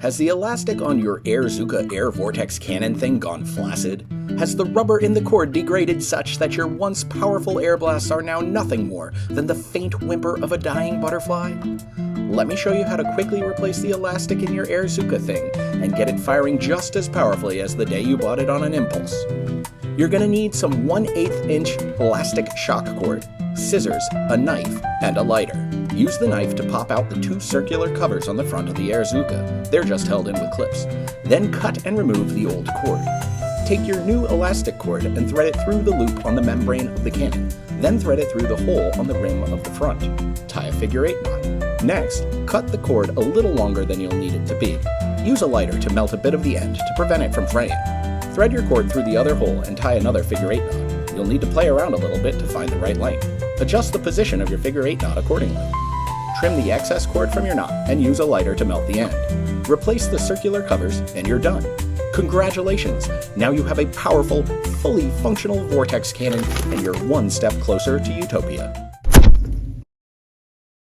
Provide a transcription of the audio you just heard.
Has the elastic on your Airzooka Air Vortex Cannon thing gone flaccid? Has the rubber in the cord degraded such that your once powerful air blasts are now nothing more than the faint whimper of a dying butterfly? Let me show you how to quickly replace the elastic in your Airzooka thing and get it firing just as powerfully as the day you bought it on an impulse. You're going to need some 1/8 inch elastic shock cord, scissors, a knife, and a lighter. Use the knife to pop out the 2 circular covers on the front of the Airzooka. They're just held in with clips. Then cut and remove the old cord. Take your new elastic cord and thread it through the loop on the membrane of the cannon. Then thread it through the hole on the rim of the front. Tie a figure 8 knot. Next, cut the cord a little longer than you'll need it to be. Use a lighter to melt a bit of the end to prevent it from fraying. Thread your cord through the other hole and tie another figure 8 knot. You'll need to play around a little bit to find the right length. Adjust the position of your figure 8 knot accordingly. Trim the excess cord from your knot and use a lighter to melt the end. Replace the circular covers and you're done. Congratulations! Now you have a powerful, fully functional vortex cannon and you're one step closer to utopia.